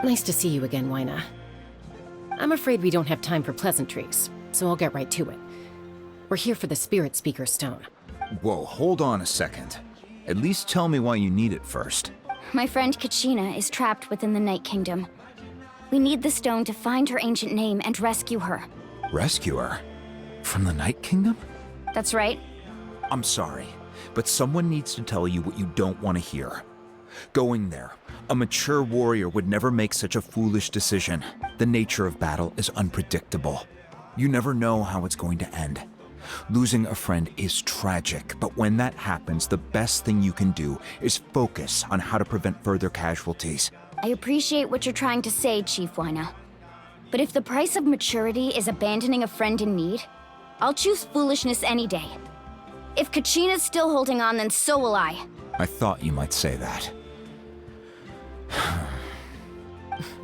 Nice to see you again, Wyna. I'm afraid we don't have time for pleasantries, so I'll get right to it. We're here for the Spirit Speaker Stone. Whoa, hold on a second. At least tell me why you need it first. My friend Kachina is trapped within the Night Kingdom. We need the stone to find her ancient name and rescue her. Rescue her? From the Night Kingdom? That's right. I'm sorry, but someone needs to tell you what you don't want to hear. Going there, a mature warrior would never make such a foolish decision. The nature of battle is unpredictable. You never know how it's going to end. Losing a friend is tragic, but when that happens, the best thing you can do is focus on how to prevent further casualties. I appreciate what you're trying to say, Chief Wyna. But if the price of maturity is abandoning a friend in need, I'll choose foolishness any day. If Kachina's still holding on, then so will I. I thought you might say that.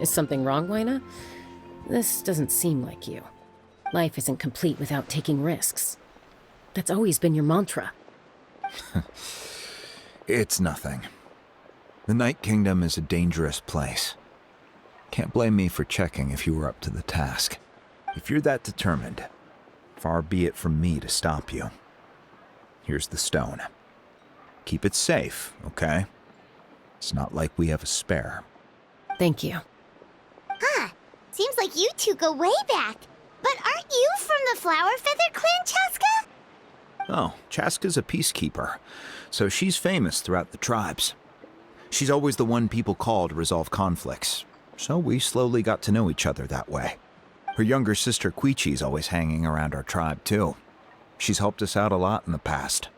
Is something wrong, Wyna? This doesn't seem like you. Life isn't complete without taking risks. That's always been your mantra. It's nothing. The Night Kingdom is a dangerous place. Can't blame me for checking if you were up to the task. If you're that determined, far be it from me to stop you. Here's the stone. Keep it safe, okay? It's not like we have a spare. Thank you. Huh. Seems like you two go way back. But aren't you from the Flower Feather Clan, Chaska? Oh, Chaska's a peacekeeper, so she's famous throughout the tribes. She's always the one people call to resolve conflicts, so we slowly got to know each other that way. Her younger sister Quichi's always hanging around our tribe, too. She's helped us out a lot in the past.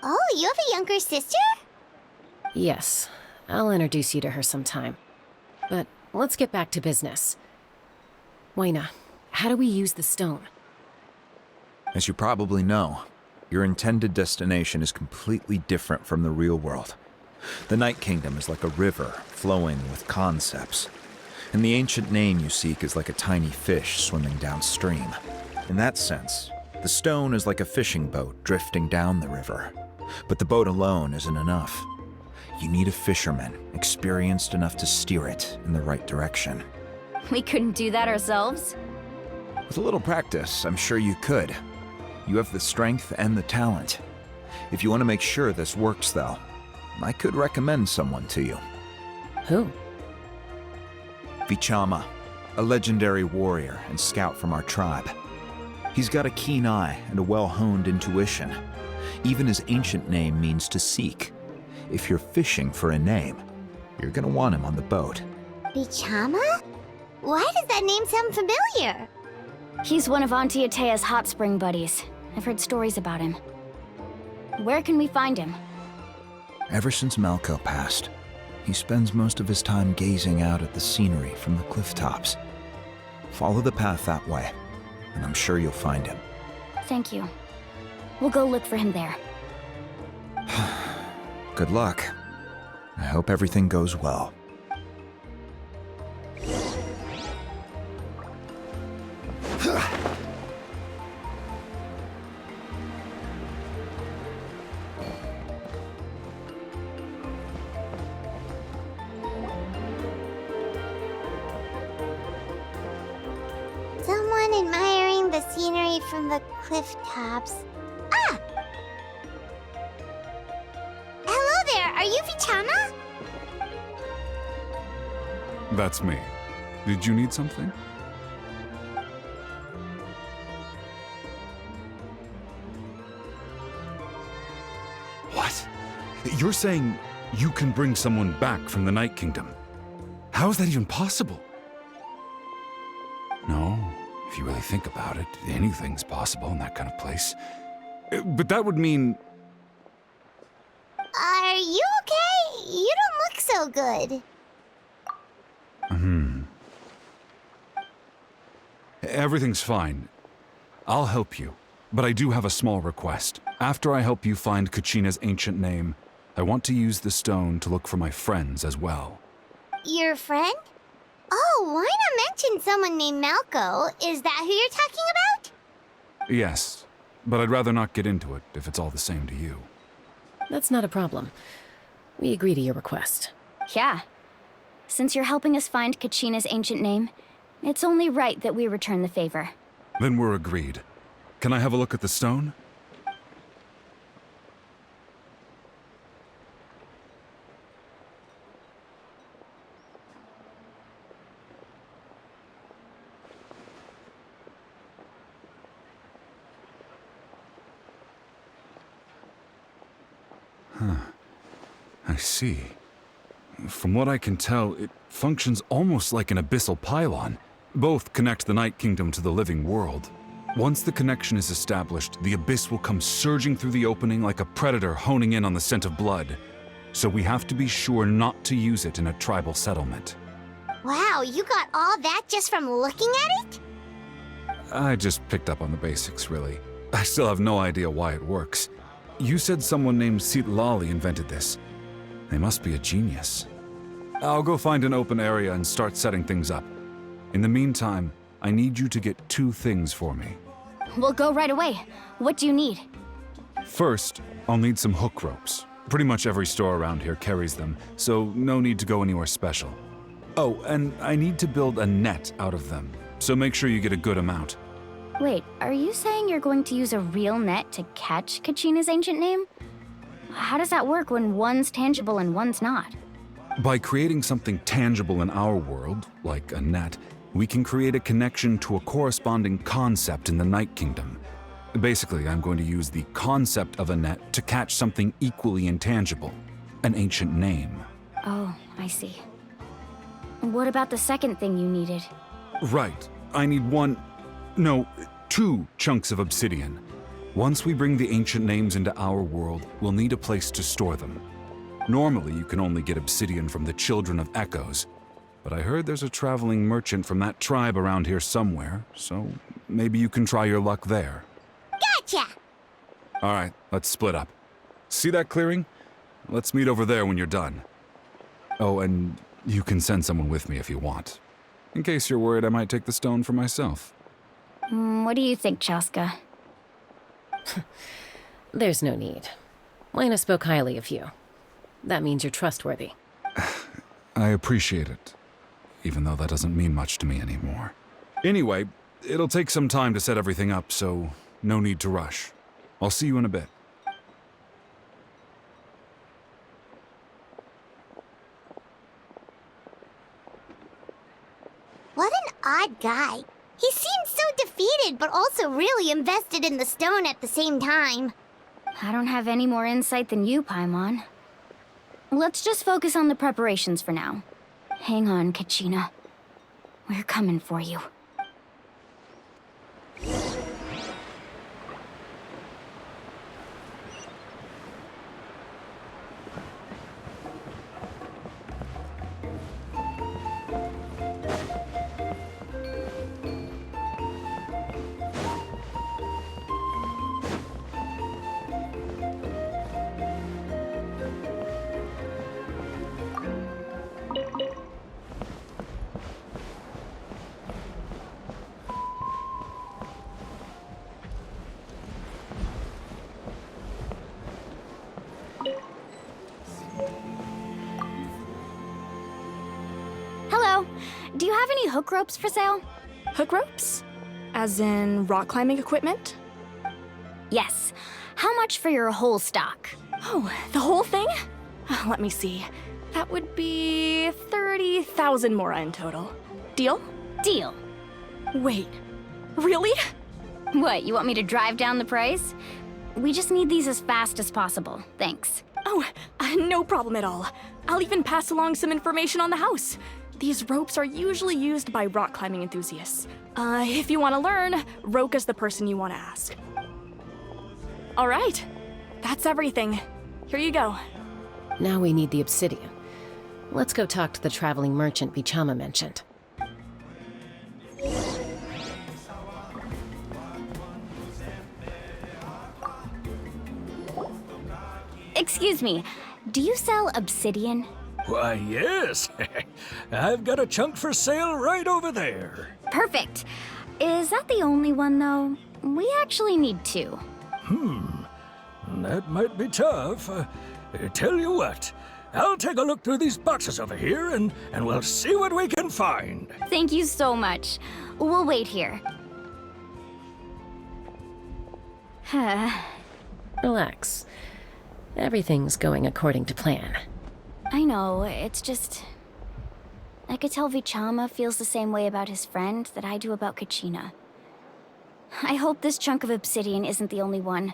Oh, you have a younger sister? Yes, I'll introduce you to her sometime. But let's get back to business. Wyna, how do we use the stone? As you probably know, your intended destination is completely different from the real world. The Night Kingdom is like a river flowing with concepts, and the ancient name you seek is like a tiny fish swimming downstream. In that sense, the stone is like a fishing boat drifting down the river, but the boat alone isn't enough. You need a fisherman experienced enough to steer it in the right direction. We couldn't do that ourselves? With a little practice, I'm sure you could. You have the strength and the talent. If you want to make sure this works, though, I could recommend someone to you. Who? Vichama, a legendary warrior and scout from our tribe. He's got a keen eye and a well-honed intuition. Even his ancient name means to seek. If you're fishing for a name, you're gonna want him on the boat. Bichama? Why does that name sound familiar? He's one of Auntie Atea's hot spring buddies. I've heard stories about him. Where can we find him? Ever since Malco passed, he spends most of his time gazing out at the scenery from the cliff tops. Follow the path that way, and I'm sure you'll find him. Thank you. We'll go look for him there. Good luck. I hope everything goes well. Someone admiring the scenery from the cliff tops. Ah! Hello there, are you Vichama? That's me. Did you need something? What? You're saying you can bring someone back from the Night Kingdom? How is that even possible? No, if you really think about it, anything's possible in that kind of place. But that would mean... Are you okay? You don't look so good. Everything's fine. I'll help you, but I do have a small request. After I help you find Kachina's ancient name, I want to use the stone to look for my friends as well. Your friend? Oh, why not mention someone named Malco? Is that who you're talking about? Yes, but I'd rather not get into it if it's all the same to you. That's not a problem. We agree to your request. Yeah. Since you're helping us find Kachina's ancient name, it's only right that we return the favor. Then we're agreed. Can I have a look at the stone? I see. From what I can tell, it functions almost like an abyssal pylon. Both connect the Night Kingdom to the living world. Once the connection is established, the abyss will come surging through the opening like a predator honing in on the scent of blood. So we have to be sure not to use it in a tribal settlement. Wow, you got all that just from looking at it? I just picked up on the basics, really. I still have no idea why it works. You said someone named Lali invented this. They must be a genius. I'll go find an open area and start setting things up. In the meantime, I need you to get 2 things for me. We'll go right away. What do you need? First, I'll need some hook ropes. Pretty much every store around here carries them, so no need to go anywhere special. Oh, and I need to build a net out of them, so make sure you get a good amount. Wait, are you saying you're going to use a real net to catch Kachina's ancient name? How does that work when one's tangible and one's not? By creating something tangible in our world, like a net, we can create a connection to a corresponding concept in the Night Kingdom. Basically, I'm going to use the concept of a net to catch something equally intangible, an ancient name. Oh, I see. What about the second thing you needed? Right. I need 2 chunks of obsidian. Once we bring the ancient names into our world, we'll need a place to store them. Normally, you can only get obsidian from the Children of Echoes, but I heard there's a traveling merchant from that tribe around here somewhere, so maybe you can try your luck there. Gotcha! All right, let's split up. See that clearing? Let's meet over there when you're done. Oh, and you can send someone with me if you want, in case you're worried I might take the stone for myself. What do you think, Chaska? There's no need. Waina spoke highly of you. That means you're trustworthy. I appreciate it, even though that doesn't mean much to me anymore. Anyway, it'll take some time to set everything up, so no need to rush. I'll see you in a bit. What an odd guy. He seems so defeated, but also really invested in the stone at the same time. I don't have any more insight than you, Paimon. Let's just focus on the preparations for now. Hang on, Kachina. We're coming for you. Hello. Do you have any hook ropes for sale? Hook ropes? As in rock climbing equipment? Yes. How much for your whole stock? Oh, the whole thing? Let me see. That would be 30,000 mora in total. Deal? Deal. Wait, really? What, you want me to drive down the price? We just need these as fast as possible. Thanks. Oh, no problem at all. I'll even pass along some information on the house. These ropes are usually used by rock climbing enthusiasts. If you want to learn, Roka's the person you want to ask. All right, that's everything. Here you go. Now we need the obsidian. Let's go talk to the traveling merchant Bichama mentioned. Excuse me, do you sell obsidian? Why, yes. I've got a chunk for sale right over there. Perfect. Is that the only one, though? We actually need 2. That might be tough. Tell you what, I'll take a look through these boxes over here, and we'll see what we can find. Thank you so much. We'll wait here. Relax. Everything's going according to plan. I know, it's just... I could tell Vichama feels the same way about his friend that I do about Kachina. I hope this chunk of obsidian isn't the only one.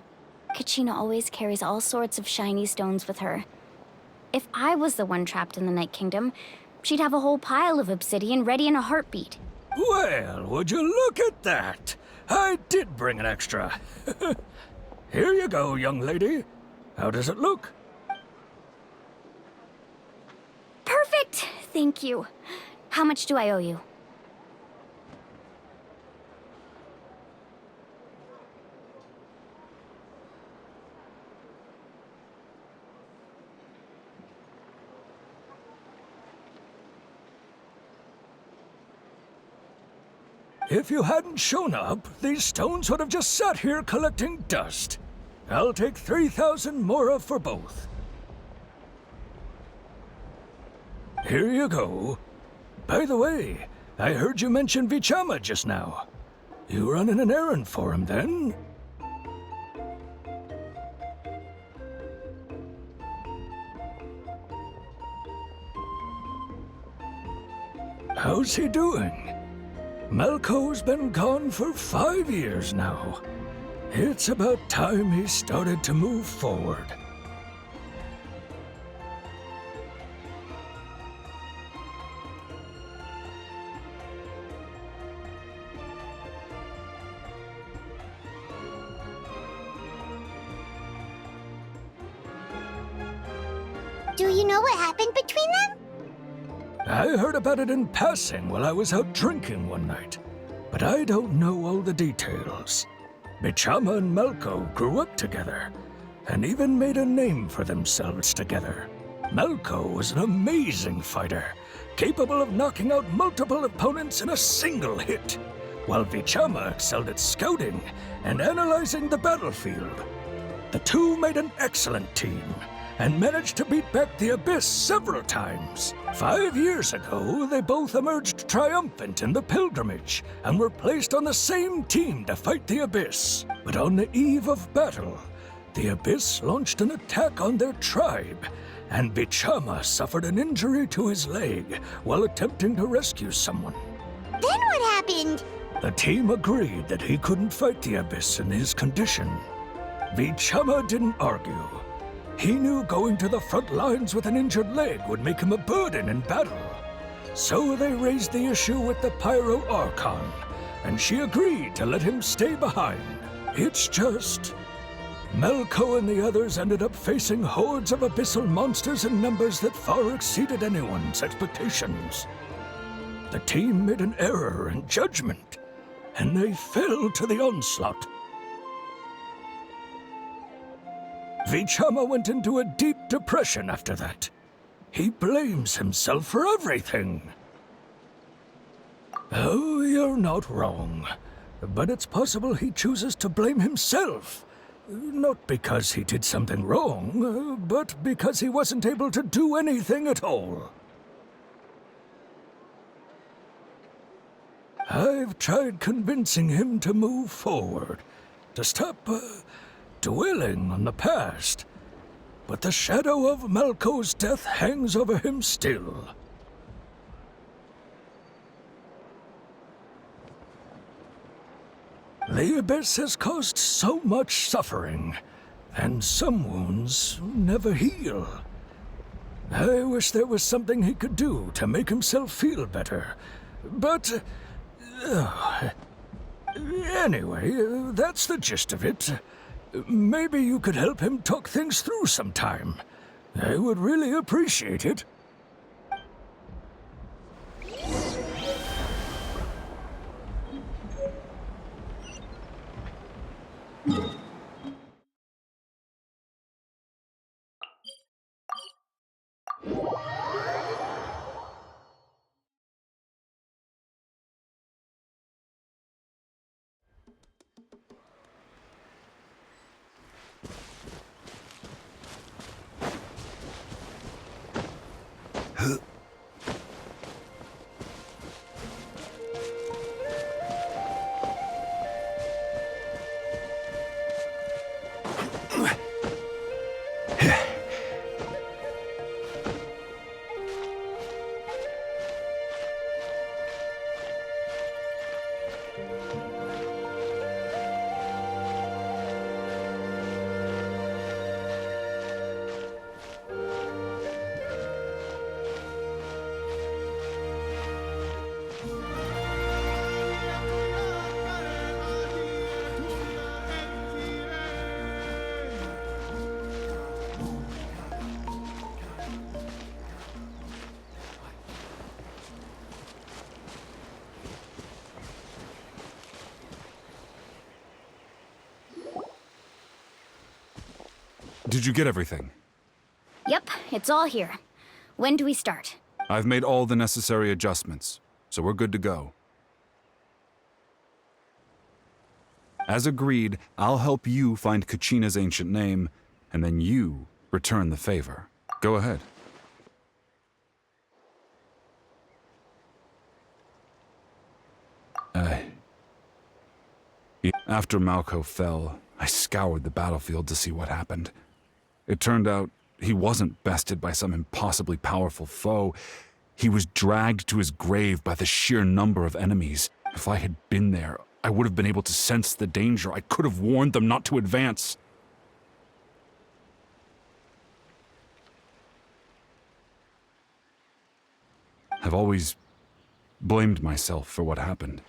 Kachina always carries all sorts of shiny stones with her. If I was the one trapped in the Night Kingdom, she'd have a whole pile of obsidian ready in a heartbeat. Well, would you look at that? I did bring an extra. Here you go, young lady. How does it look? Perfect! Thank you. How much do I owe you? If you hadn't shown up, these stones would have just sat here collecting dust. I'll take 3,000 mora for both. Here you go. By the way, I heard you mention Vichama just now. You running an errand for him, then? How's he doing? Malco's been gone for 5 years now. It's about time he started to move forward. Do you know what happened between them? I heard about it in passing while I was out drinking one night, but I don't know all the details. Vichama and Malco grew up together, and even made a name for themselves together. Malco was an amazing fighter, capable of knocking out multiple opponents in a single hit, while Vichama excelled at scouting and analyzing the battlefield. The two made an excellent team, and managed to beat back the Abyss several times. 5 years ago, they both emerged triumphant in the pilgrimage, and were placed on the same team to fight the Abyss. But on the eve of battle, the Abyss launched an attack on their tribe, and Vichama suffered an injury to his leg while attempting to rescue someone. Then what happened? The team agreed that he couldn't fight the Abyss in his condition. Vichama didn't argue. He knew going to the front lines with an injured leg would make him a burden in battle. So they raised the issue with the Pyro Archon, and she agreed to let him stay behind. It's just... Malco and the others ended up facing hordes of abyssal monsters in numbers that far exceeded anyone's expectations. The team made an error in judgment, and they fell to the onslaught. Vichama went into a deep depression after that. He blames himself for everything. Oh, you're not wrong. But it's possible he chooses to blame himself. Not because he did something wrong, but because he wasn't able to do anything at all. I've tried convincing him to move forward, to stop dwelling on the past, but the shadow of Malco's death hangs over him still. The Abyss has caused so much suffering, and some wounds never heal. I wish there was something he could do to make himself feel better, but... anyway, that's the gist of it. Maybe you could help him talk things through sometime. I would really appreciate it. Did you get everything? Yep, it's all here. When do we start? I've made all the necessary adjustments, so we're good to go. As agreed, I'll help you find Kachina's ancient name, and then you return the favor. Go ahead. After Malko fell, I scoured the battlefield to see what happened. It turned out he wasn't bested by some impossibly powerful foe. He was dragged to his grave by the sheer number of enemies. If I had been there, I would have been able to sense the danger. I could have warned them not to advance. I've always blamed myself for what happened.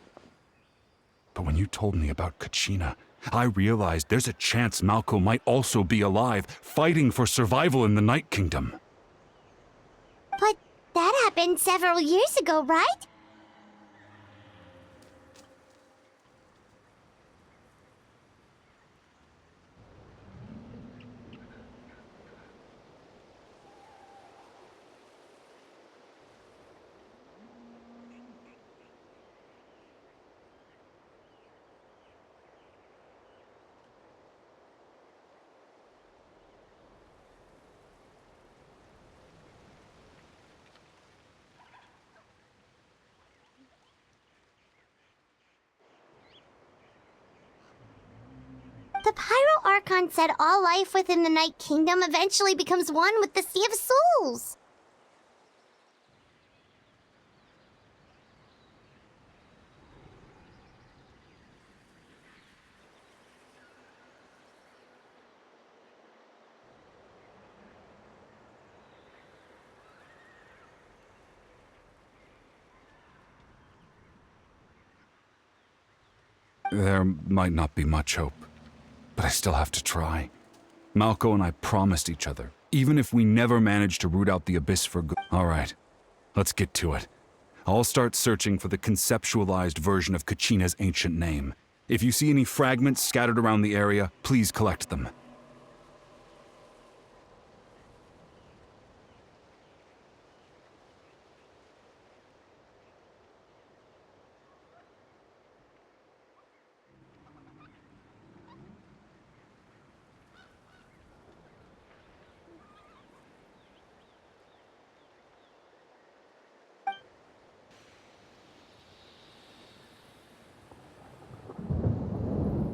But when you told me about Kachina, I realized there's a chance Malko might also be alive, fighting for survival in the Night Kingdom. But that happened several years ago, right? The Pyro Archon said all life within the Night Kingdom eventually becomes one with the Sea of Souls. There might not be much hope, but I still have to try. Malko and I promised each other, even if we never manage to root out the abyss for good. All right, let's get to it. I'll start searching for the conceptualized version of Kachina's ancient name. If you see any fragments scattered around the area, please collect them.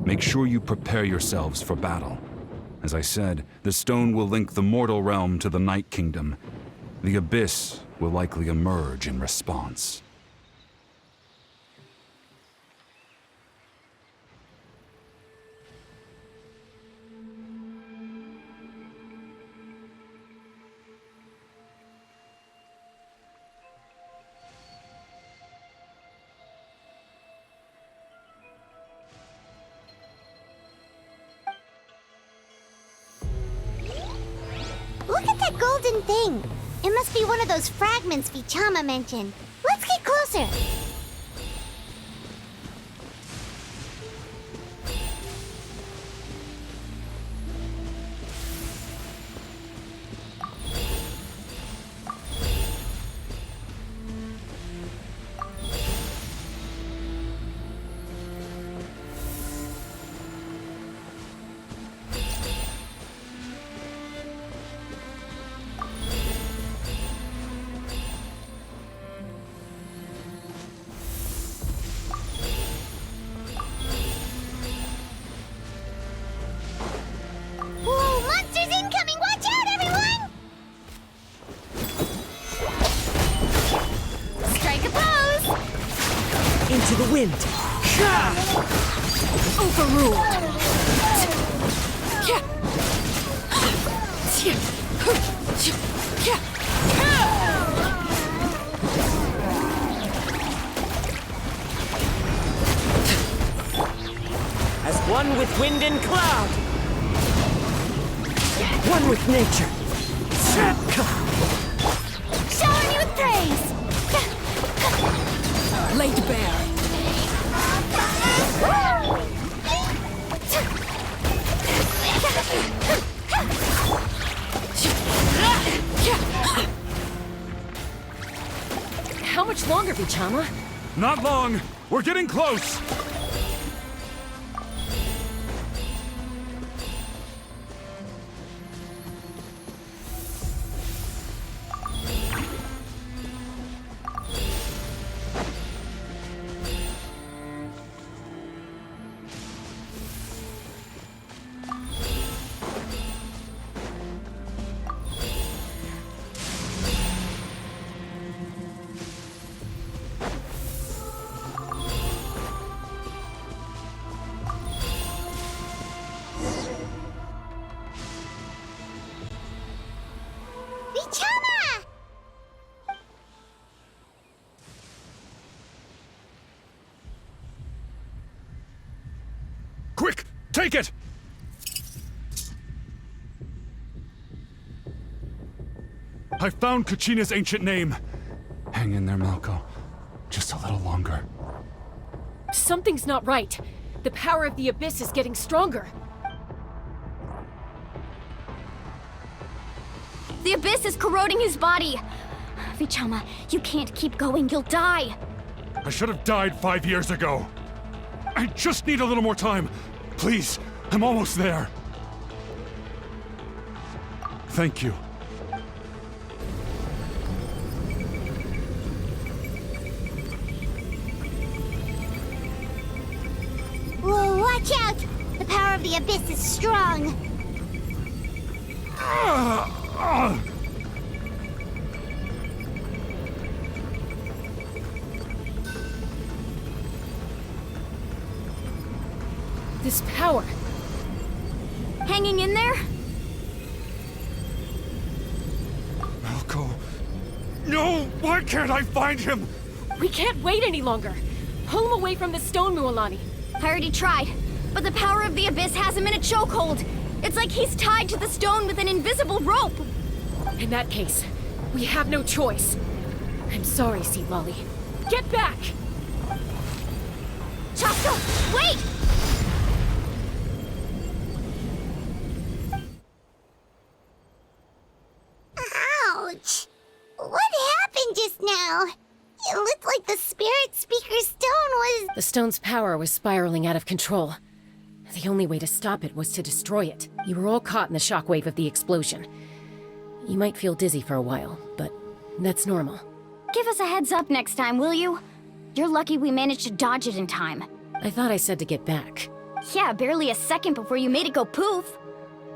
Make sure you prepare yourselves for battle. As I said, the stone will link the mortal realm to the Night Kingdom. The abyss will likely emerge in response. Look at that golden thing. It must be one of those fragments Vichama mentioned. Let's get closer. Whoa, monsters incoming! Watch out, everyone! Strike a pose! Into the wind. Overruled. As one with wind and cloud. One with nature. Shower me with praise! Laid bare. How much longer, Vichama? Not long! We're getting close! Vichama! Quick! Take it! I found Kachina's ancient name. Hang in there, Malko. Just a little longer. Something's not right. The power of the Abyss is getting stronger. The Abyss is corroding his body. Vichama, you can't keep going. You'll die. I should have died 5 years ago. I just need a little more time. Please, I'm almost there. Thank you. Whoa, watch out! The power of the Abyss is strong. This power. Hanging in there? Malko. No! Why can't I find him? We can't wait any longer. Pull him away from the stone, Mualani. I already tried, but the power of the Abyss has him in a chokehold. It's like he's tied to the stone with an invisible rope. In that case, we have no choice. I'm sorry, Sea Lolly. Get back! Chaska, wait! Ouch! What happened just now? It looked like the Spirit Speaker's stone was... The stone's power was spiraling out of control. The only way to stop it was to destroy it. You were all caught in the shockwave of the explosion. You might feel dizzy for a while, but that's normal. Give us a heads up next time, will you? You're lucky we managed to dodge it in time. I thought I said to get back. Yeah, barely a second before you made it go poof.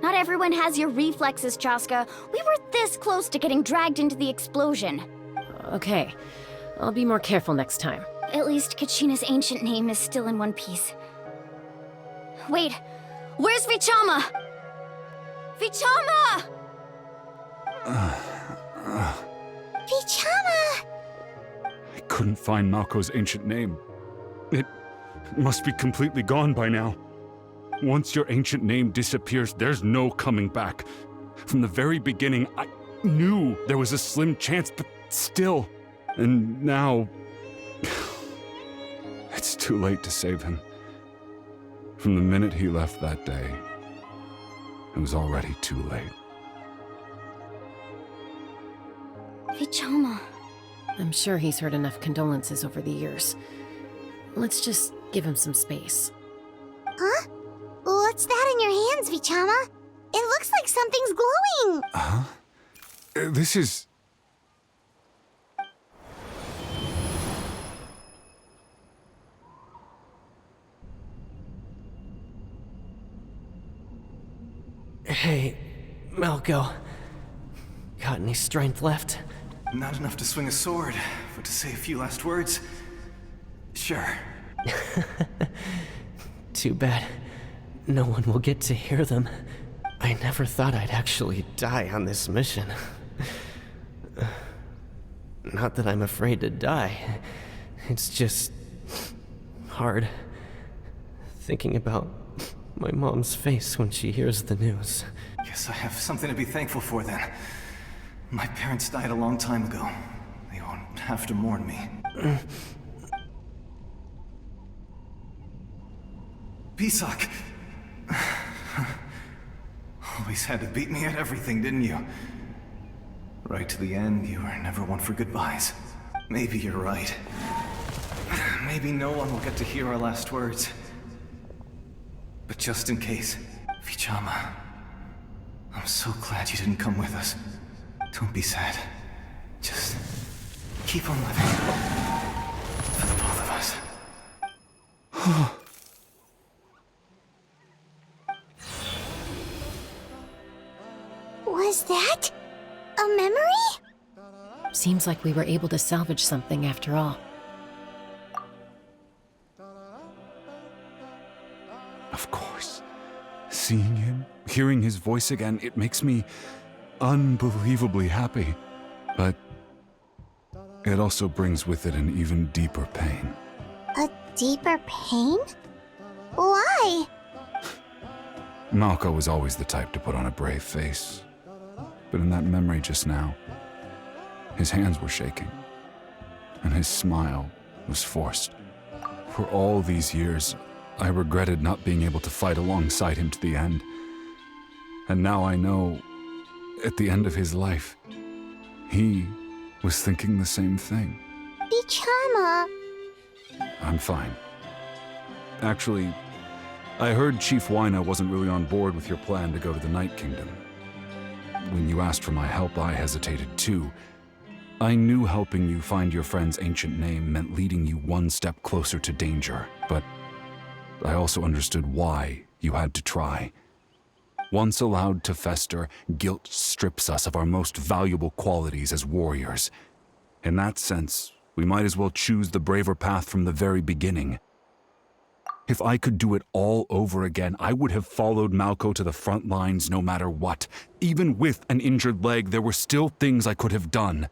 Not everyone has your reflexes, Chaska. We were this close to getting dragged into the explosion. Okay, I'll be more careful next time. At least Kachina's ancient name is still in one piece. Wait, where's Vichama? Vichama! Vichama! I couldn't find Malko's ancient name. It must be completely gone by now. Once your ancient name disappears, there's no coming back. From the very beginning, I knew there was a slim chance, but still. And now... it's too late to save him. From the minute he left that day, it was already too late. Vichama. I'm sure he's heard enough condolences over the years. Let's just give him some space. Huh? What's that in your hands, Vichama? It looks like something's glowing! Huh? This is... Hey, Malko. Got any strength left? Not enough to swing a sword, but to say a few last words? Sure. Too bad. No one will get to hear them. I never thought I'd actually die on this mission. Not that I'm afraid to die. It's just... hard. Thinking about my mom's face when she hears the news. Guess I have something to be thankful for then. My parents died a long time ago. They won't have to mourn me. Pisak! Always had to beat me at everything, didn't you? Right to the end, you were never one for goodbyes. Maybe you're right. Maybe no one will get to hear our last words. But just in case, Vichama, I'm so glad you didn't come with us. Don't be sad. Just keep on living. For the both of us. Was that a memory? Seems like we were able to salvage something after all. Of course. Seeing him, hearing his voice again, it makes me unbelievably happy. But it also brings with it an even deeper pain. A deeper pain? Why? Malco was always the type to put on a brave face. But in that memory just now, his hands were shaking, and his smile was forced. For all these years, I regretted not being able to fight alongside him to the end. And now I know, at the end of his life, he was thinking the same thing. Vichama. I'm fine. Actually, I heard Chief Wyna wasn't really on board with your plan to go to the Night Kingdom. When you asked for my help, I hesitated too. I knew helping you find your friend's ancient name meant leading you one step closer to danger, but I also understood why you had to try. Once allowed to fester, guilt strips us of our most valuable qualities as warriors. In that sense, we might as well choose the braver path from the very beginning. If I could do it all over again, I would have followed Malco to the front lines no matter what. Even with an injured leg, there were still things I could have done.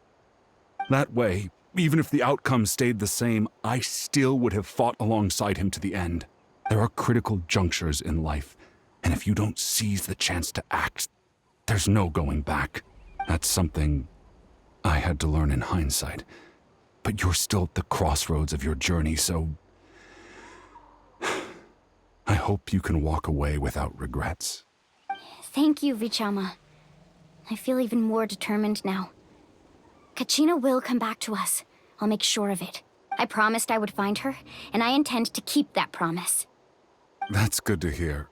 That way, even if the outcome stayed the same, I still would have fought alongside him to the end. There are critical junctures in life, and if you don't seize the chance to act, there's no going back. That's something I had to learn in hindsight. But you're still at the crossroads of your journey, so I hope you can walk away without regrets. Thank you, Vichama. I feel even more determined now. Kachina will come back to us. I'll make sure of it. I promised I would find her, and I intend to keep that promise. That's good to hear.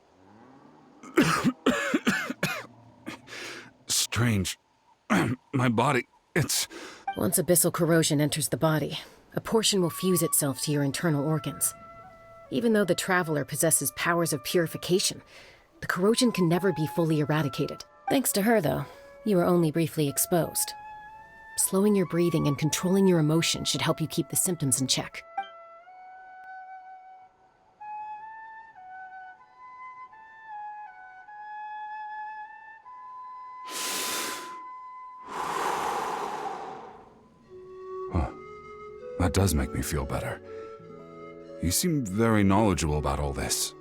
Strange. My body, it's... Once abyssal corrosion enters the body, a portion will fuse itself to your internal organs. Even though the Traveler possesses powers of purification, the corrosion can never be fully eradicated. Thanks to her, though, you were only briefly exposed. Slowing your breathing and controlling your emotions should help you keep the symptoms in check. That does make me feel better. You seem very knowledgeable about all this.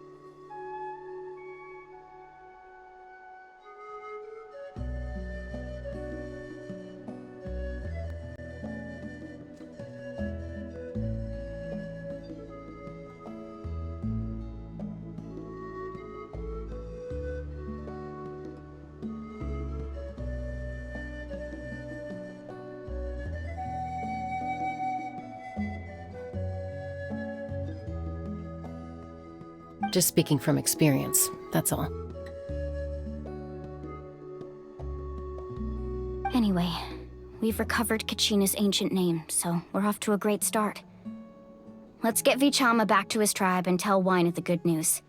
Just speaking from experience, that's all. Anyway, we've recovered Kachina's ancient name, so we're off to a great start. Let's get Vichama back to his tribe and tell Wyna the good news.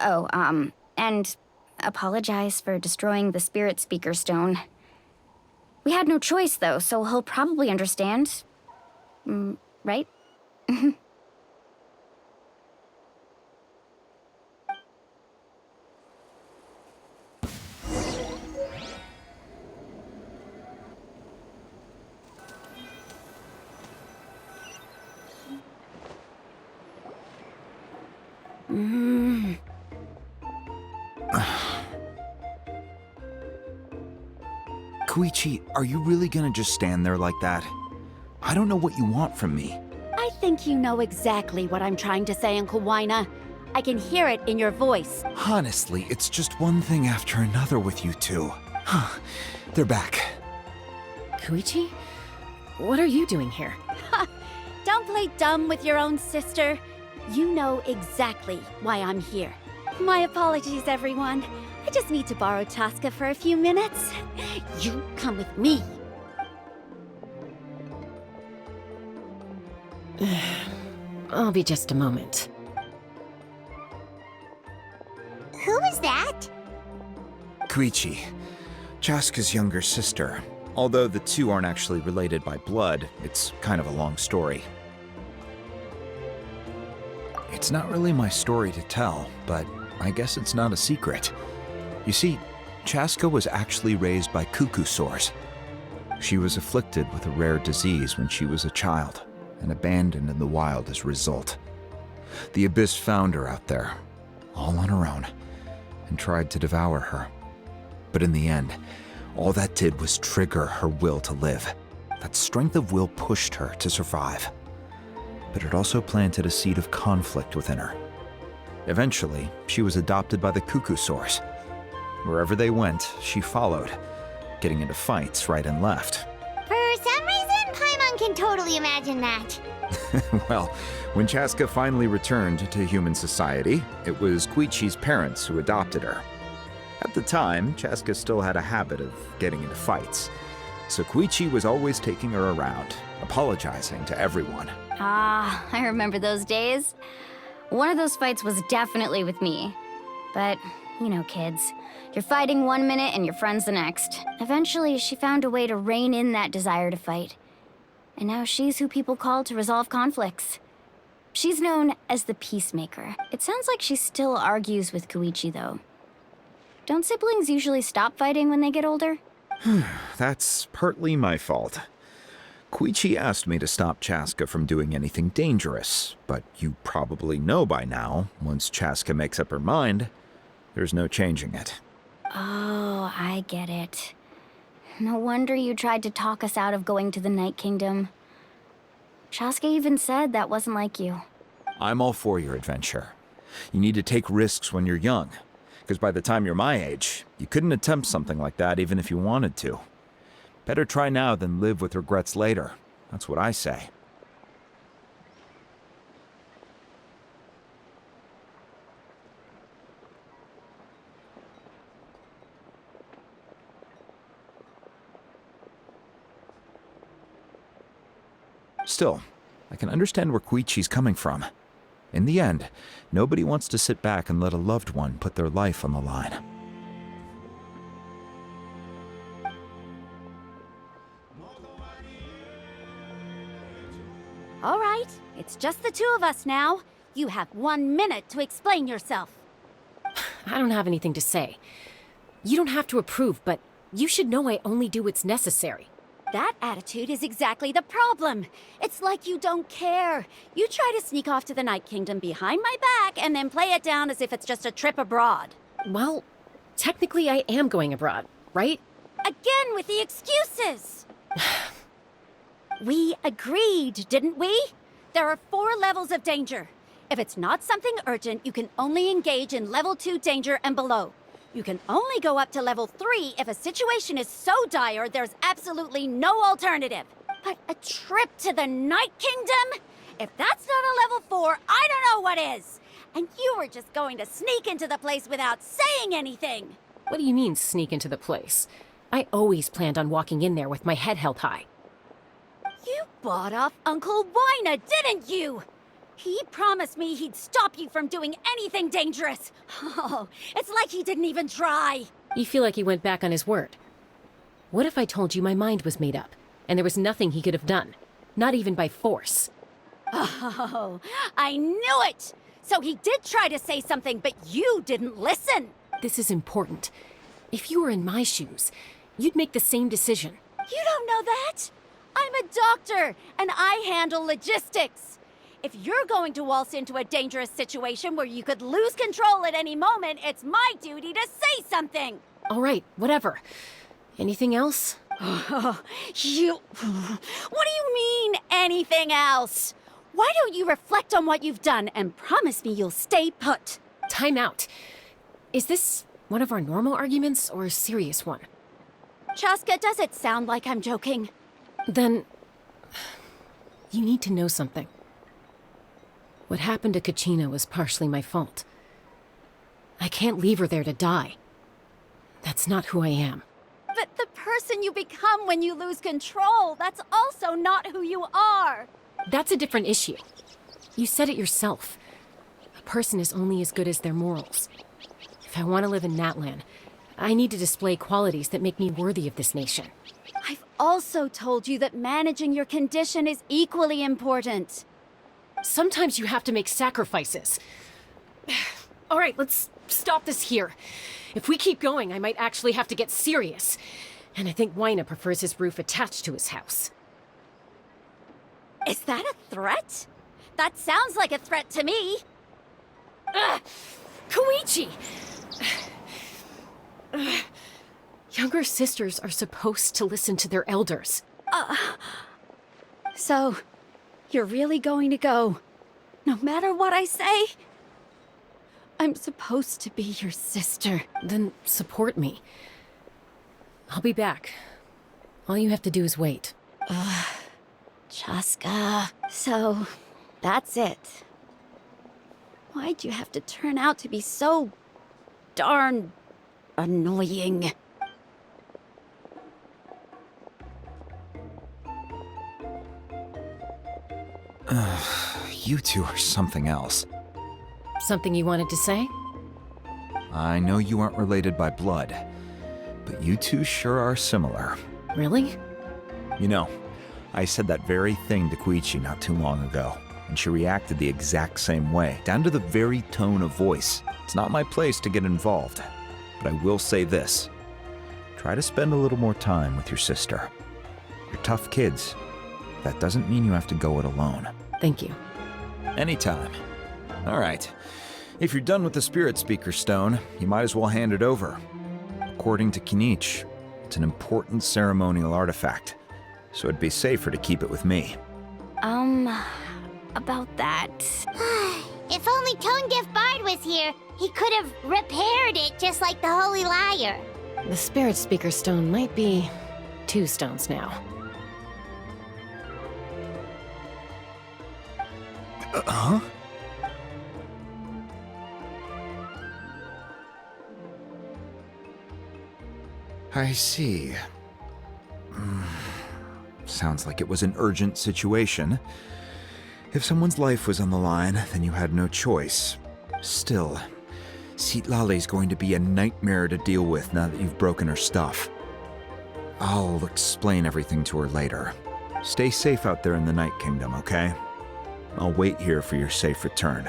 Oh, and apologize for destroying the Spirit Speaker Stone. We had no choice, though, so he'll probably understand. Right? Koichi, are you really gonna just stand there like that? I don't know what you want from me. I think you know exactly what I'm trying to say, Uncle Wyna. I can hear it in your voice. Honestly, it's just one thing after another with you two. They're back. Koichi? What are you doing here? Don't play dumb with your own sister. You know exactly why I'm here. My apologies, everyone. I just need to borrow Chaska for a few minutes. You come with me. I'll be just a moment. Who is that? Koichi, Chaska's younger sister. Although the two aren't actually related by blood, it's kind of a long story. It's not really my story to tell, but I guess it's not a secret. You see, Chaska was actually raised by cuckoo sores. She was afflicted with a rare disease when she was a child, and abandoned in the wild as a result. The Abyss found her out there, all on her own, and tried to devour her. But in the end, all that did was trigger her will to live. That strength of will pushed her to survive. But it also planted a seed of conflict within her. Eventually, she was adopted by the cuckoo sores. Wherever they went, she followed, getting into fights right and left. For some reason, Paimon can totally imagine that. Well, when Chaska finally returned to human society, it was Koichi's parents who adopted her. At the time, Chaska still had a habit of getting into fights, so Koichi was always taking her around, apologizing to everyone. Ah, I remember those days. One of those fights was definitely with me. But, you know, kids. You're fighting one minute and your friend's the next. Eventually, she found a way to rein in that desire to fight. And now she's who people call to resolve conflicts. She's known as the Peacemaker. It sounds like she still argues with Koichi, though. Don't siblings usually stop fighting when they get older? That's partly my fault. Koichi asked me to stop Chaska from doing anything dangerous, but you probably know by now, once Chaska makes up her mind, there's no changing it. Oh, I get it. No wonder you tried to talk us out of going to the Night Kingdom. Chaska even said that wasn't like you. I'm all for your adventure. You need to take risks when you're young, because by the time you're my age, you couldn't attempt something like that even if you wanted to. Better try now than live with regrets later. That's what I say. Still, I can understand where Koichi's coming from. In the end, nobody wants to sit back and let a loved one put their life on the line. All right, it's just the two of us now. You have 1 minute to explain yourself. I don't have anything to say. You don't have to approve, but you should know I only do what's necessary. That attitude is exactly the problem. It's like you don't care. You try to sneak off to the Night Kingdom behind my back and then play it down as if it's just a trip abroad. Well, technically I am going abroad, right? Again with the excuses! We agreed, didn't we? There are 4 levels of danger. If it's not something urgent, you can only engage in level 2 danger and below. You can only go up to level 3 if a situation is so dire there's absolutely no alternative. But a trip to the Night Kingdom? If that's not a level 4, I don't know what is. And you were just going to sneak into the place without saying anything. What do you mean, sneak into the place? I always planned on walking in there with my head held high. You bought off Uncle Wina, didn't you? He promised me he'd stop you from doing anything dangerous. Oh, it's like he didn't even try. You feel like he went back on his word. What if I told you my mind was made up, and there was nothing he could have done? Not even by force. Oh, I knew it! So he did try to say something, but you didn't listen. This is important. If you were in my shoes, you'd make the same decision. You don't know that? I'm a doctor, and I handle logistics. If you're going to waltz into a dangerous situation where you could lose control at any moment, it's my duty to say something. All right, whatever. Anything else? What do you mean, anything else? Why don't you reflect on what you've done and promise me you'll stay put? Time out. Is this one of our normal arguments or a serious one? Chaska, does it sound like I'm joking? Then... you need to know something. What happened to Kachina was partially my fault. I can't leave her there to die. That's not who I am. But the person you become when you lose control, that's also not who you are. That's a different issue. You said it yourself. A person is only as good as their morals. If I want to live in Natlan, I need to display qualities that make me worthy of this nation. I've also told you that managing your condition is equally important. Sometimes you have to make sacrifices. All right, let's stop this here. If we keep going, I might actually have to get serious. And I think Wyna prefers his roof attached to his house. Is that a threat? That sounds like a threat to me. Koichi! Younger sisters are supposed to listen to their elders. So, you're really going to go, no matter what I say? I'm supposed to be your sister. Then support me. I'll be back. All you have to do is wait. Chaska. So, that's it. Why'd you have to turn out to be so darn annoying? You two are something else. Something you wanted to say? I know you aren't related by blood, but you two sure are similar. Really? You know, I said that very thing to Koichi not too long ago, and she reacted the exact same way, down to the very tone of voice. It's not my place to get involved, but I will say this. Try to spend a little more time with your sister. You're tough kids. That doesn't mean you have to go it alone. Thank you. Anytime. All right. If you're done with the Spirit Speaker Stone, you might as well hand it over. According to Kinich, it's an important ceremonial artifact, so it'd be safer to keep it with me. About that. If only Tone Deaf Bard was here, he could have repaired it just like the Holy Liar. The Spirit Speaker Stone might be 2 stones now. Huh? I see. Sounds like it was an urgent situation. If someone's life was on the line, then you had no choice. Still, Citlali's going to be a nightmare to deal with now that you've broken her stuff. I'll explain everything to her later. Stay safe out there in the Night Kingdom, okay? I'll wait here for your safe return.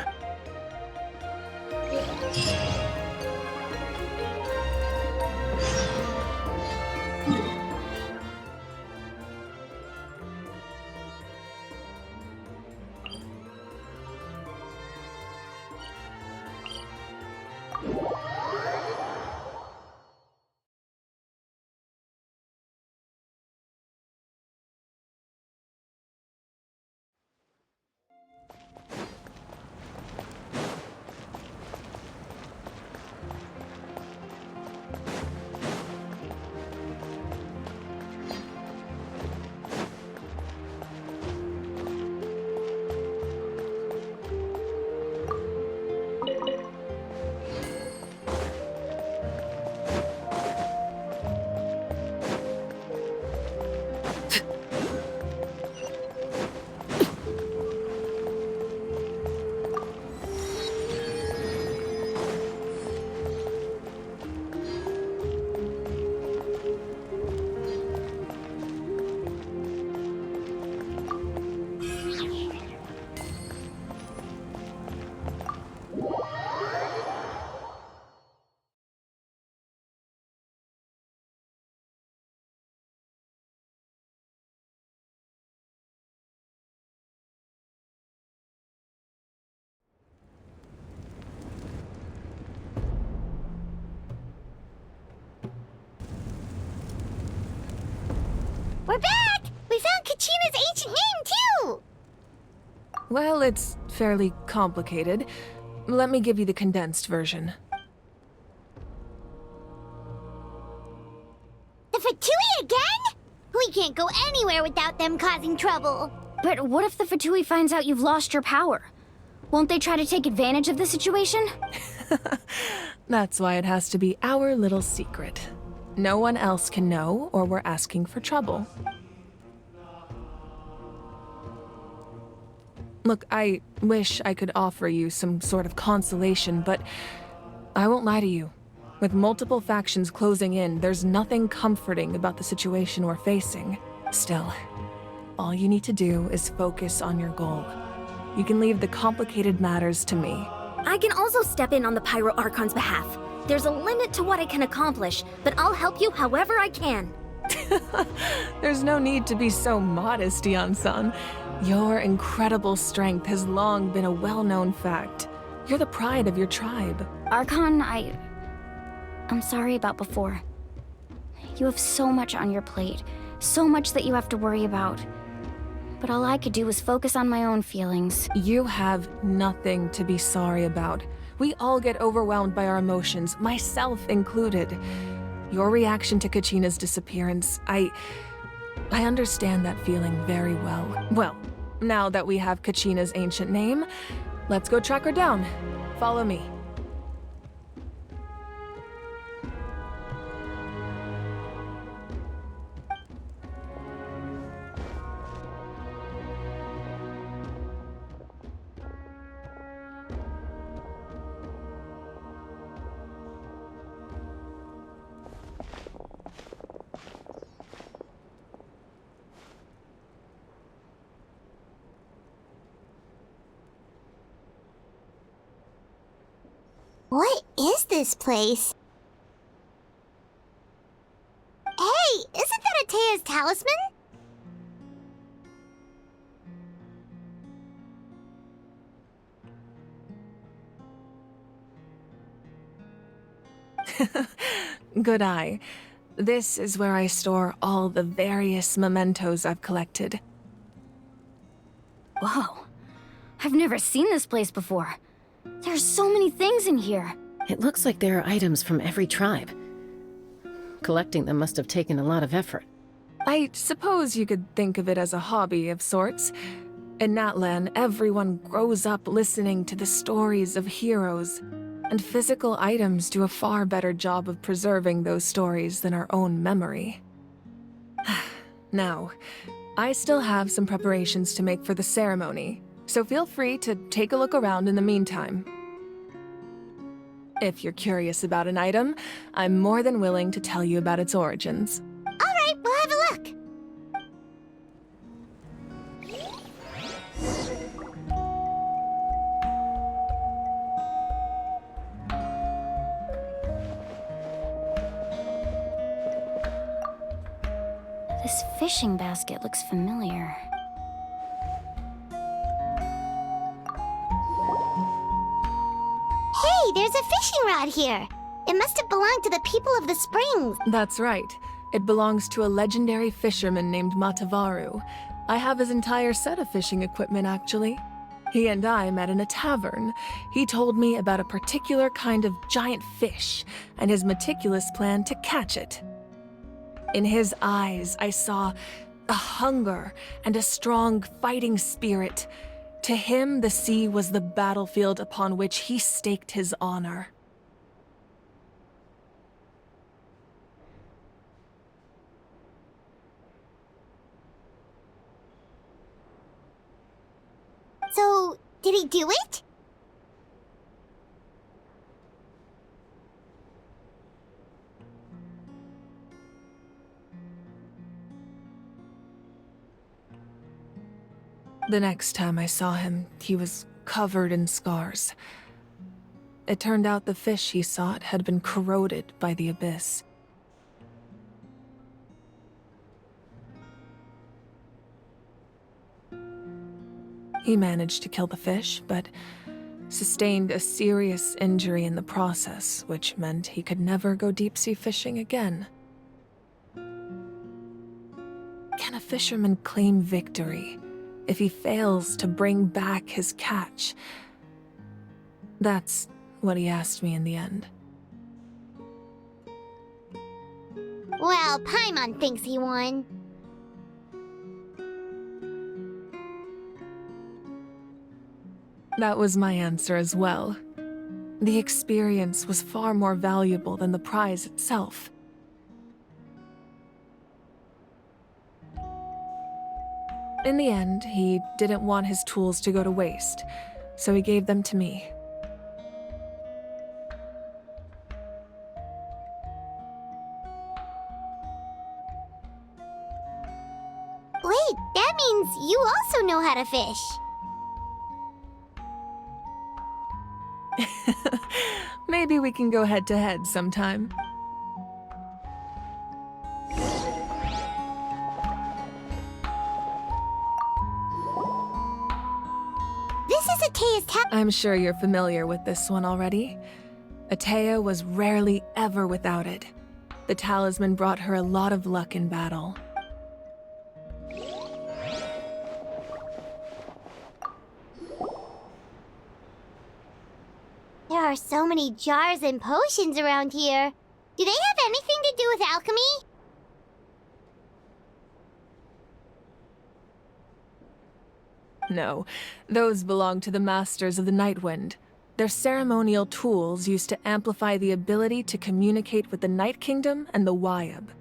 We're back! We found Kachina's ancient name, too! Well, it's fairly complicated. Let me give you the condensed version. The Fatui again? We can't go anywhere without them causing trouble. But what if the Fatui finds out you've lost your power? Won't they try to take advantage of the situation? That's why it has to be our little secret. No one else can know, or we're asking for trouble. Look, I wish I could offer you some sort of consolation, but I won't lie to you. With multiple factions closing in, there's nothing comforting about the situation we're facing. Still, all you need to do is focus on your goal. You can leave the complicated matters to me. I can also step in on the Pyro Archon's behalf. There's a limit to what I can accomplish, but I'll help you however I can. There's no need to be so modest, Yan-san. Your incredible strength has long been a well-known fact. You're the pride of your tribe. Archon, I'm sorry about before. You have so much on your plate, so much that you have to worry about. But all I could do was focus on my own feelings. You have nothing to be sorry about. We all get overwhelmed by our emotions, myself included. Your reaction to Kachina's disappearance, I understand that feeling very well. Well, now that we have Kachina's ancient name, let's go track her down. Follow me. What is this place? Hey, isn't that Atea's talisman? Good eye. This is where I store all the various mementos I've collected. Whoa. I've never seen this place before. There's so many things in here. It looks like there are items from every tribe. Collecting them must have taken a lot of effort. I suppose you could think of it as a hobby of sorts. In Natlan, everyone grows up listening to the stories of heroes, and physical items do a far better job of preserving those stories than our own memory. Now, I still have some preparations to make for the ceremony, so feel free to take a look around in the meantime. If you're curious about an item, I'm more than willing to tell you about its origins. All right, we'll have a look. This fishing basket looks familiar. Hey, there's a fishing rod here. It must have belonged to the people of the springs. That's right. It belongs to a legendary fisherman named Matavaru. I have his entire set of fishing equipment, actually. He and I met in a tavern. He told me about a particular kind of giant fish and his meticulous plan to catch it. In his eyes, I saw a hunger and a strong fighting spirit. To him, the sea was the battlefield upon which he staked his honor. So, did he do it? The next time I saw him, he was covered in scars. It turned out the fish he sought had been corroded by the abyss. He managed to kill the fish, but sustained a serious injury in the process, which meant he could never go deep-sea fishing again. Can a fisherman claim victory if he fails to bring back his catch. That's what he asked me in the end. Well, Paimon thinks he won. That was my answer as well. The experience was far more valuable than the prize itself. In the end, he didn't want his tools to go to waste, so he gave them to me. Wait, that means you also know how to fish. Maybe we can go head-to-head sometime. This is Atea's I'm sure you're familiar with this one already. Atea was rarely ever without it. The talisman brought her a lot of luck in battle. There are so many jars and potions around here. Do they have anything to do with alchemy? No, those belong to the Masters of the Nightwind. They're ceremonial tools used to amplify the ability to communicate with the Night Kingdom and the Wyab.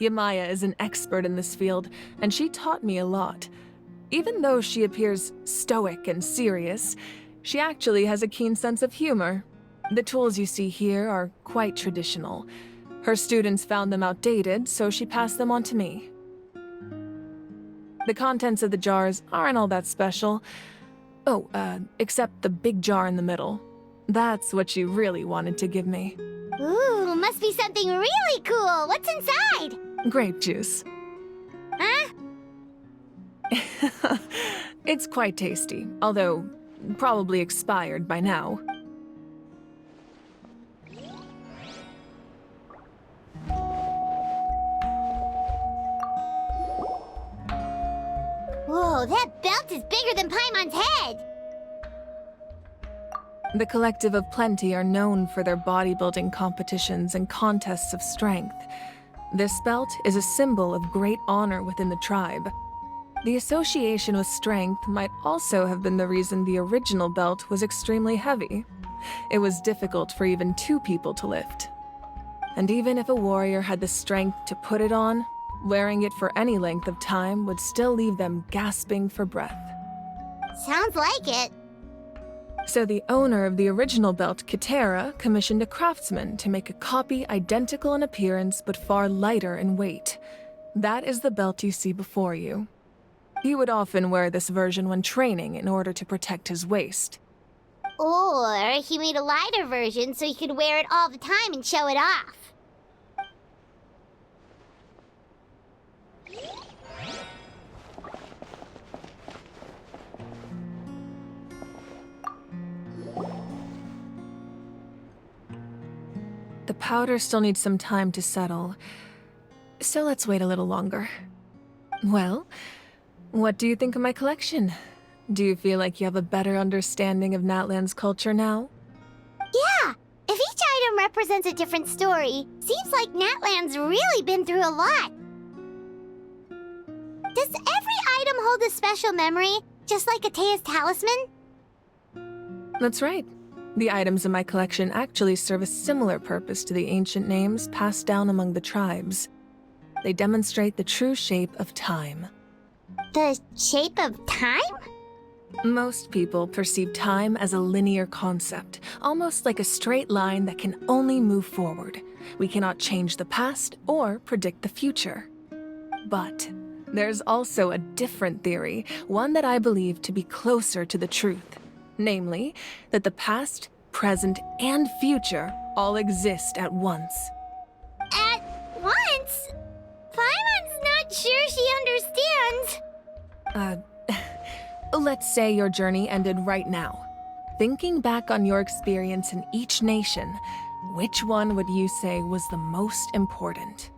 Yamaya is an expert in this field, and she taught me a lot. Even though she appears stoic and serious, she actually has a keen sense of humor. The tools you see here are quite traditional. Her students found them outdated, so she passed them on to me. The contents of the jars aren't all that special. Oh, except the big jar in the middle. That's what she really wanted to give me. Ooh, must be something really cool. What's inside? Grape juice. Huh? It's quite tasty, although probably expired by now. Whoa, that belt is bigger than Paimon's head! The Collective of Plenty are known for their bodybuilding competitions and contests of strength. This belt is a symbol of great honor within the tribe. The association with strength might also have been the reason the original belt was extremely heavy. It was difficult for even 2 people to lift. And even if a warrior had the strength to put it on, wearing it for any length of time would still leave them gasping for breath. Sounds like it. So the owner of the original belt, Kitera, commissioned a craftsman to make a copy identical in appearance but far lighter in weight. That is the belt you see before you. He would often wear this version when training in order to protect his waist. Or he made a lighter version so he could wear it all the time and show it off. The powder still needs some time to settle, so let's wait a little longer. Well, what do you think of my collection? Do you feel like you have a better understanding of Natlan's culture now? Yeah! If each item represents a different story, seems like Natlan's really been through a lot. Does every item hold a special memory, just like Atea's talisman? That's right. The items in my collection actually serve a similar purpose to the ancient names passed down among the tribes. They demonstrate the true shape of time. The shape of time? Most people perceive time as a linear concept, almost like a straight line that can only move forward. We cannot change the past or predict the future. But there's also a different theory, one that I believe to be closer to the truth. Namely, that the past, present, and future all exist at once. At once? Paimon's not sure she understands. let's say your journey ended right now. Thinking back on your experience in each nation, which one would you say was the most important?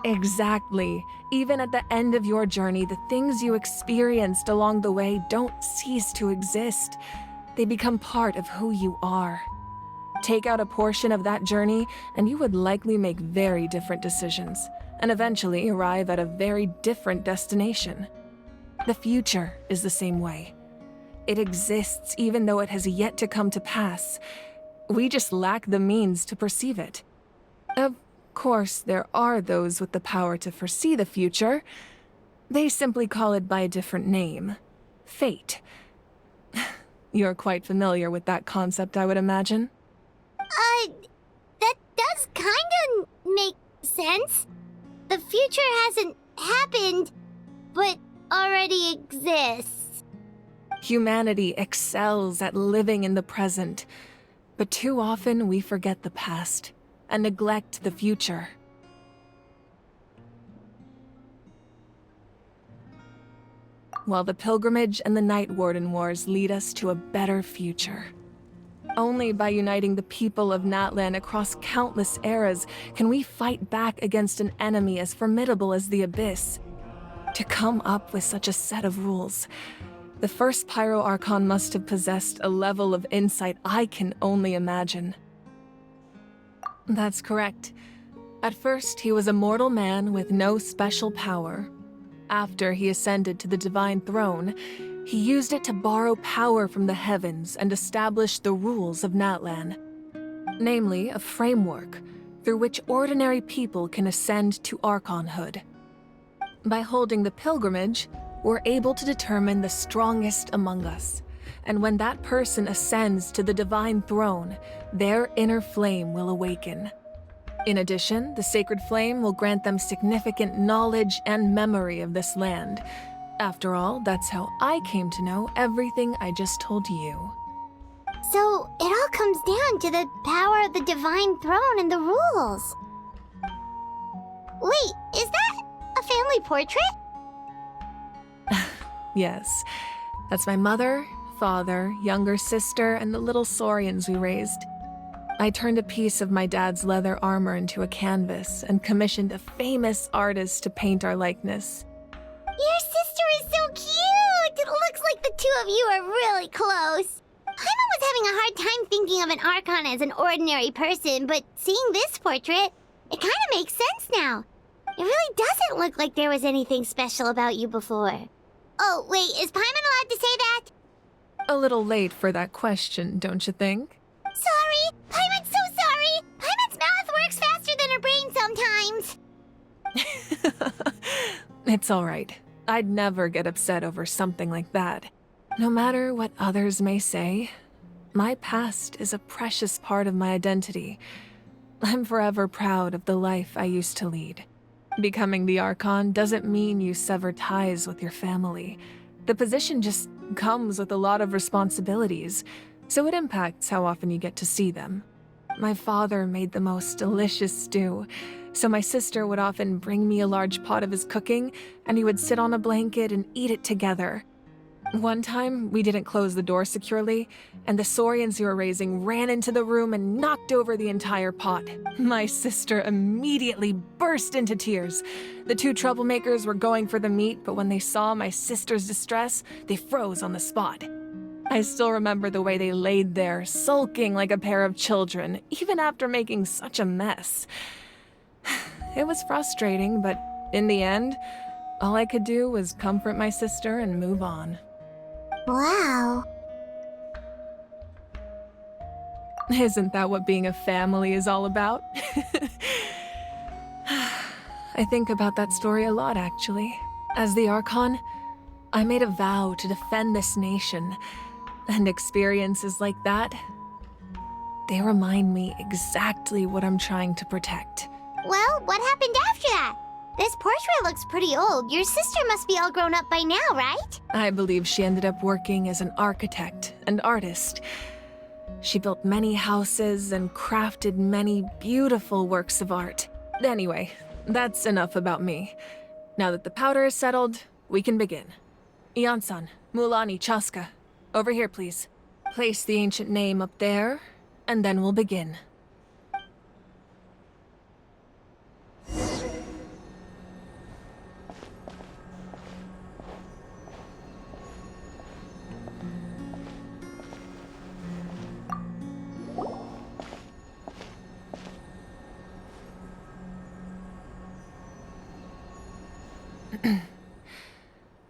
Exactly. Even at the end of your journey, the things you experienced along the way don't cease to exist. They become part of who you are. Take out a portion of that journey, and you would likely make very different decisions, and eventually arrive at a very different destination. The future is the same way. It exists even though it has yet to come to pass. We just lack the means to perceive it. Of course, there are those with the power to foresee the future. They simply call it by a different name. Fate. You're quite familiar with that concept, I would imagine. That does kinda make sense. The future hasn't happened, but already exists. Humanity excels at living in the present, but too often we forget the past and neglect the future. While the pilgrimage and the Night Warden Wars lead us to a better future. Only by uniting the people of Natlan across countless eras can we fight back against an enemy as formidable as the Abyss. To come up with such a set of rules, the first Pyro Archon must have possessed a level of insight I can only imagine. That's correct. At first, he was a mortal man with no special power. After he ascended to the Divine Throne, he used it to borrow power from the heavens and establish the rules of Natlan. Namely, a framework through which ordinary people can ascend to Archonhood. By holding the pilgrimage, we're able to determine the strongest among us. And when that person ascends to the Divine Throne, their inner flame will awaken. In addition, the sacred flame will grant them significant knowledge and memory of this land. After all, that's how I came to know everything I just told you. So, it all comes down to the power of the Divine Throne and the rules. Wait, is that a family portrait? Yes, that's my mother, father, younger sister, and the little saurians we raised. I turned a piece of my dad's leather armor into a canvas and commissioned a famous artist to paint our likeness. Your sister is so cute! It looks like the two of you are really close. Paimon was having a hard time thinking of an Archon as an ordinary person, but seeing this portrait, it kind of makes sense now. It really doesn't look like there was anything special about you before. Oh, wait, is Paimon allowed to say that? A little late for that question, don't you think? Sorry! Paimon's so sorry! Paimon's mouth works faster than her brain sometimes! It's all right. I'd never get upset over something like that. No matter what others may say, my past is a precious part of my identity. I'm forever proud of the life I used to lead. Becoming the Archon doesn't mean you sever ties with your family. The position just comes with a lot of responsibilities, so it impacts how often you get to see them. My father made the most delicious stew, so my sister would often bring me a large pot of his cooking, and he would sit on a blanket and eat it together. One time, we didn't close the door securely, and the saurians you were raising ran into the room and knocked over the entire pot. My sister immediately burst into tears. The two troublemakers were going for the meat, but when they saw my sister's distress, they froze on the spot. I still remember the way they laid there, sulking like a pair of children, even after making such a mess. It was frustrating, but in the end, all I could do was comfort my sister and move on. Wow. Isn't that what being a family is all about? I think about that story a lot, actually. As the Archon, I made a vow to defend this nation, and experiences like that, they remind me exactly what I'm trying to protect. Well, what happened after that? This portrait looks pretty old. Your sister must be all grown up by now, right? I believe she ended up working as an architect and artist. She built many houses and crafted many beautiful works of art. Anyway, that's enough about me. Now that the powder is settled, We can begin. Ian-san, Mulani, Chaska. Over here, please. Place the ancient name up there, and then we'll begin.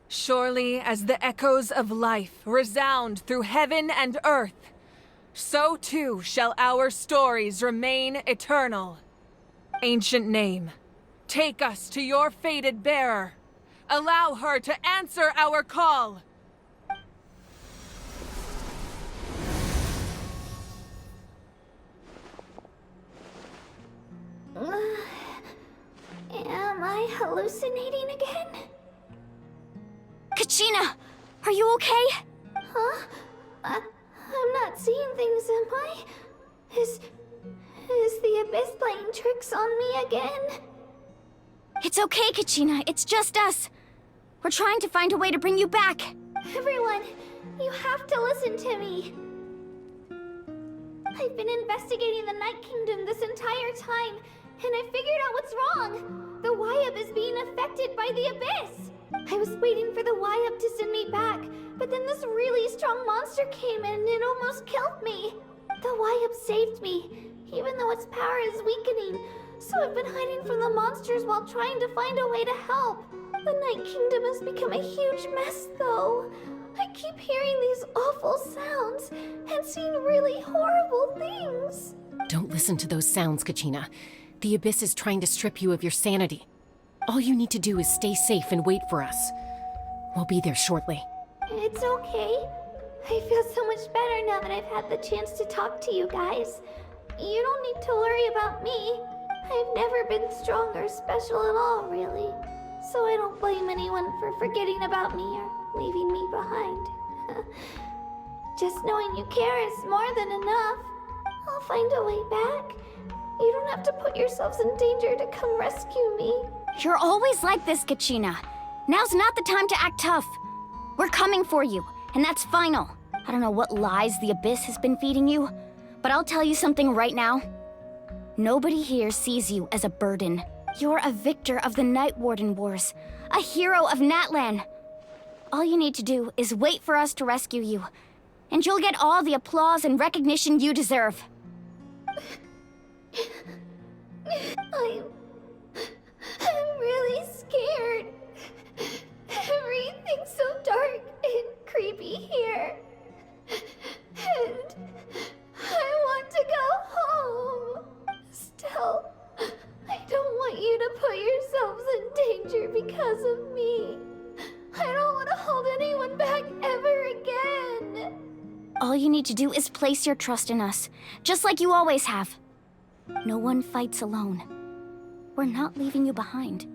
Surely as the echoes of life resound through heaven and earth, so too shall our stories remain eternal. Ancient name, take us to your fated bearer. Allow her to answer our call. Am I hallucinating again? Kachina, are you okay? Huh? I'm not seeing things, am I? Is the Abyss playing tricks on me again? It's okay, Kachina. It's just us. We're trying to find a way to bring you back. Everyone, you have to listen to me. I've been investigating the Night Kingdom this entire time, and I figured out what's wrong. The Wyab is being affected by the Abyss. I was waiting for the Wyab to send me back, but then this really strong monster came in and it almost killed me. The Wyab saved me, even though its power is weakening, so I've been hiding from the monsters while trying to find a way to help. The Night Kingdom has become a huge mess, though. I keep hearing these awful sounds and seeing really horrible things. Don't listen to those sounds, Kachina. The Abyss is trying to strip you of your sanity. All you need to do is stay safe and wait for us. We'll be there shortly. It's okay. I feel so much better now that I've had the chance to talk to you guys. You don't need to worry about me. I've never been strong or special at all, really. So I don't blame anyone for forgetting about me or leaving me behind. Just knowing you care is more than enough. I'll find a way back. You don't have to put yourselves in danger to come rescue me. You're always like this, Kachina. Now's not the time to act tough. We're coming for you, and that's final. I don't know what lies the Abyss has been feeding you, but I'll tell you something right now. Nobody here sees you as a burden. You're a victor of the Night Warden Wars, a hero of Natlan. All you need to do is wait for us to rescue you, and you'll get all the applause and recognition you deserve. I'm really scared. Everything's so dark and creepy here. And I want to go home. Still, I don't want you to put yourselves in danger because of me. I don't want to hold anyone back ever again. All you need to do is place your trust in us, just like you always have. No one fights alone. We're not leaving you behind.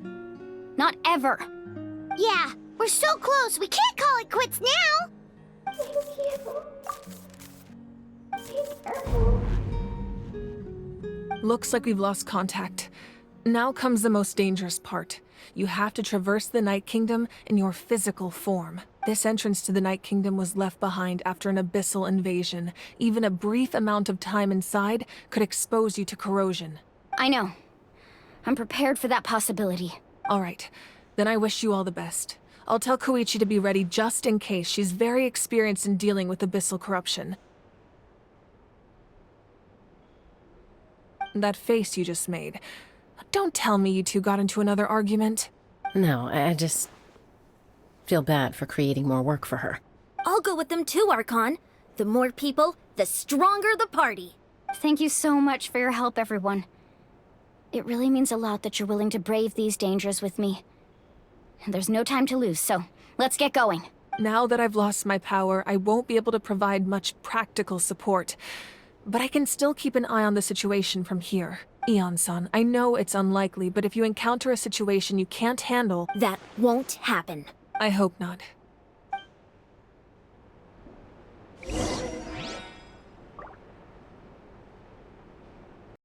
Not ever. Yeah, we're so close. We can't call it quits now. Thank you. Be careful. Looks like we've lost contact. Now comes the most dangerous part. You have to traverse the Night Kingdom in your physical form. This entrance to the Night Kingdom was left behind after an abyssal invasion. Even a brief amount of time inside could expose you to corrosion. I know. I'm prepared for that possibility. All right. Then I wish you all the best. I'll tell Koichi to be ready just in case. She's very experienced in dealing with abyssal corruption. That face you just made. Don't tell me you two got into another argument. No, I just feel bad for creating more work for her. I'll go with them too, Archon. The more people, the stronger the party. Thank you so much for your help, everyone. It really means a lot that you're willing to brave these dangers with me. And there's no time to lose, so let's get going. Now that I've lost my power, I won't be able to provide much practical support. But I can still keep an eye on the situation from here. Ian-san, I know it's unlikely, but if you encounter a situation you can't handle... That won't happen. I hope not.